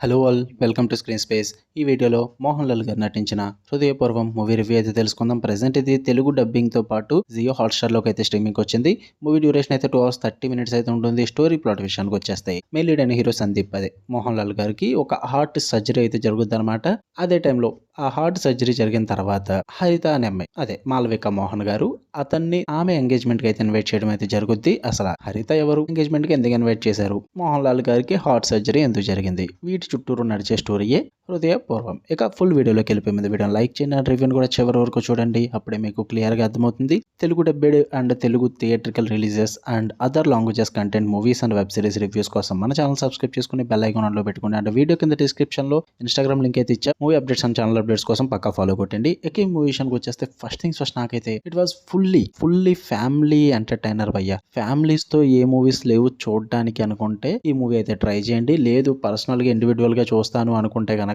Hello all, welcome to screen space. ఈ వీడియోలో మోహన్ లాల్ గారు నటించిన హృదయపూర్వం మూవీ రివ్యూ అయితే తెలుసుకుందాం. ప్రెజెంట్ ఇది తెలుగు డబ్బింగ్తో పాటు జియో హాట్‌స్టార్‌లోకి అయితే స్ట్రీమింగ్కి వచ్చింది. మూవీ డ్యూరేషన్ అయితే 2 అవర్స్ 30 మినిట్స్ అయితే ఉంటుంది. స్టోరీ ప్లాట్ విషయానికి వచ్చేస్తాయి. మెయిన్ లీడ్ అయిన హీరో సందీప్, అదే మోహన్ లాల్ గారికి ఒక హార్ట్ సర్జరీ అయితే జరుగుద్దన్నమాట. అదే టైంలో ఆ హార్ట్ సర్జరీ జరిగిన తర్వాత హరిత అనే అమ్మాయి, అదే మాళవిక మోహన్ గారు, అతన్ని ఆమె ఎంగేజ్మెంట్‌కి అయితే ఇన్వైట్ చేయడం అయితే జరుగుద్ది. అసలు హరిత ఎవరు, ఎంగేజ్మెంట్‌కి ఎందుకు ఇన్వైట్ చేశారు, మోహన్ లాల్ గారికి హార్ట్ సర్జరీ ఎందుకు జరిగింది, వీటి చుట్టూరు నడిచే స్టోరీయే హృదయపూర్వం. ఇక ఫుల్ వీడియోలోకి వెళ్ళిపోయి ముందు వీడియోని లైక్ చేయండి అండ్ రివ్యూని కూడా చివరి వరకు చూడండి. అప్పుడే మీకు క్లియర్గా అర్థమవుతుంది. Telugu dubbed and Telugu theatrical releases and other languages content, movies and web series reviews కోసం మన ఛానల్ సబ్స్క్రైబ్ చేసుకుని బెల్ ఐకాన్ ఆన్లో పెట్టుకోండి. అండ్ వీడియో కింద డిస్క్రిప్షన్లో ఇన్స్టాగ్రామ్ లింక్ అయితే ఇచ్చా. Movie updates and channel updates కోసం పక్కా ఫాలో కొట్టండి. ఇక ఈ మూవీ విషయానికి వచ్చేస్తే ఫస్ట్ థింగ్స్ ఫస్ట్, నాకైతే it was fully family entertainer భయ్య. ఫ్యామిలీస్ తో ఏ మూవీస్ లేవు చూడడానికి అనుకుంటే ఈ మూవీ అయితే ట్రై చేయండి. లేదు పర్సనల్గా ఇండివిజువల్గా చూస్తాను అనుకుంటే కనుక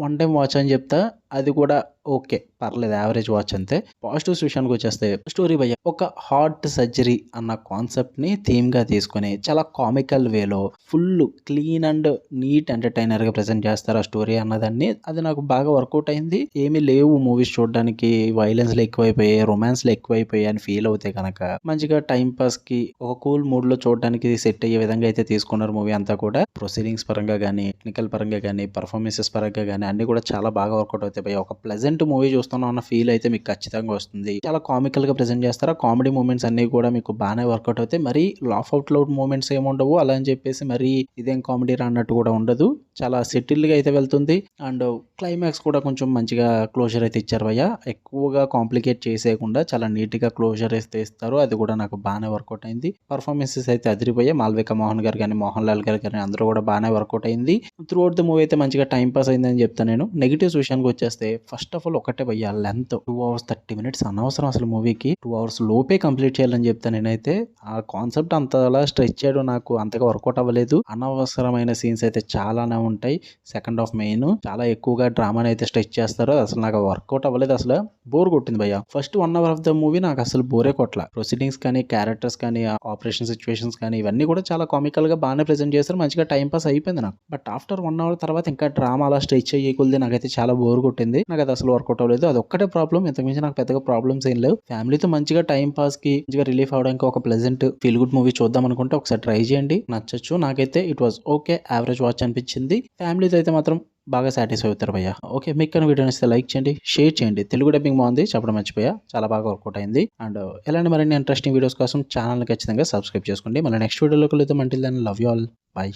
వన్ టైం వాచ్ అని చెప్తా. అది కూడా ఓకే, పర్లేదు, యావరేజ్ వాచ్ అంతే. పాజిటివ్స్ విషయానికి వచ్చేస్తే స్టోరీ భయ్య, ఒక హార్ట్ సర్జరీ అన్న కాన్సెప్ట్ ని థీమ్ గా తీసుకుని చాలా కామికల్ వేలో full clean and neat entertainer గా ప్రెజెంట్ చేస్తారు ఆ స్టోరీ అన్నదాన్ని. అది నాకు బాగా వర్కౌట్ అయింది. ఏమీ లేవు మూవీస్ చూడడానికి, వైలెన్స్ లో ఎక్కువైపోయాయి, రొమాన్స్ లో ఎక్కువైపోయాయి అని ఫీల్ అవుతే కనుక మంచిగా టైం పాస్ కి ఒక కూల్ మూడ్ లో చూడడానికి సెట్ అయ్యే విధంగా అయితే తీసుకున్నారు మూవీ అంతా కూడా. ప్రొసీడింగ్స్ పరంగా కానీ, టెక్నికల్ పరంగా కానీ, పర్ఫార్మెన్సెస్ పరంగా కానీ అన్ని కూడా చాలా బాగా వర్కౌట్ అవుతాయి భయ్య. ఒక ప్లెజెంట్ మూవీ చూస్తున్నాం అన్న ఫీల్ అయితే మీకు ఖచ్చితంగా వస్తుంది. చాలా కామికల్ గా ప్రెజెంట్ చేస్తారు. కామెడీ మూమెంట్స్ అన్ని కూడా మీకు బాగానే వర్కౌట్ అవుతాయి. మరి లాఫ్ అవుట్ లౌడ్ మూమెంట్స్ ఏమి ఉండవు. అలా అని చెప్పేసి మరి ఇదేం కామెడీ రా అన్నట్టు కూడా ఉండదు. చాలా సెటిల్ గా అయితే వెళ్తుంది. అండ్ క్లైమాక్స్ కూడా కొంచెం మంచిగా క్లోజర్ అయితే ఇచ్చారు భయ్య. ఎక్కువగా కాంప్లికేట్ చేసేయకుండా చాలా నీట్ గా క్లోజర్ అయితే ఇస్తారు. అది కూడా నాకు బాగానే వర్కౌట్ అయింది. పర్ఫార్మెన్సెస్ అయితే అదిరిపోయాయి. మాల్విక మోహన్ గారు కానీ, మోహన్ లాల్ గారు కానీ అందరూ కూడా బాగానే వర్కౌట్ అయింది. త్రూ అవుట్ ద మూవీ అయితే మంచిగా టైం పాస్ అయిందని చెప్తాను నేను. నెగిటివ్స్ విషయానికి వచ్చేస్తే ఫస్ట్ ఆఫ్ ఆల్ ఒకటే భయ్య, లెంత్ 2 అవర్స్ 30 మినిట్స్ అనవసరం. అసలు మూవీకి 2 అవర్స్ లోపే కంప్లీట్ చేయాలని చెప్తాను నేనైతే. ఆ కాన్సెప్ట్ అంతలా స్ట్రెచ్ చేయడం నాకు అంతగా వర్కౌట్ అవ్వలేదు. అనవసరమైన సీన్స్ అయితే చాలానే ఉంటాయి. సెకండ్ హాఫ్ మెయిన్ చాలా ఎక్కువగా డ్రామాని అయితే స్ట్రెచ్ చేస్తారు. అసలు నాకు వర్కౌట్ అవ్వలేదు. అసలు బోర్ కొట్టింది భయ్య. First 1 hour of the movie నాకు అసలు బోరే కొట్ల. ప్రొసీడింగ్స్ కానీ, క్యారెక్టర్స్ కానీ, ఆపరేషన్ సిచ్యువేషన్స్ కానీ ఇవన్నీ కూడా చాలా కామికల్ గా బాగానే ప్రెజెంట్ చేస్తారు. మంచిగా టైం పాస్ అయిపోయింది నాకు. బట్ ఆఫ్టర్ 1 అవర్ తర్వాత ఇంకా డ్రామా అలా స్ట్రెచ్ అయ్యేకొద్ది నాకైతే చాలా బోర్ కొట్టింది. నాకు అది అసలు వర్కౌట్ అవ్వలేదు. అది ఒక్కటే ప్రాబ్లం. ఇంతకుమించి నాకు పెద్దగా ప్రాబ్లమ్స్ ఏం లేవు. ఫ్యామిలీతో మంచిగా టైం పాస్ కి మంచిగా రిలీఫ్ అవడానికి ఒక ప్లెజెంట్ ఫీల్ గుడ్ మూవీ చూద్దాం అనుకుంటే ఒకసారి ట్రై చేయండి. నచ్చచ్చు. నాకైతే it was okay, average watch అనిపించింది. ఫ్యామిలీతో అయితే మాత్రం బాగా సాటిస్ఫై అవుతారు భయ్య. ఓకే, మీకు కానీ వీడియో నచ్చితే లైక్ చేయండి, షేర్ చేయండి. తెలుగు డబ్బింగ్ బాగుంది, చెప్పడం మర్చిపోయా, చాలా బాగా వర్కౌట్ అయింది. అండ్ ఇలాంటి మరిన్ని ఇంట్రెస్టింగ్ వీడియోస్ కోసం ఛానల్ ఖచ్చితంగా సబ్స్క్రైబ్ చేసుకోండి. మళ్ళీ నెక్స్ట్ వీడియోలో కలుద్దాం. Until then love you all, by.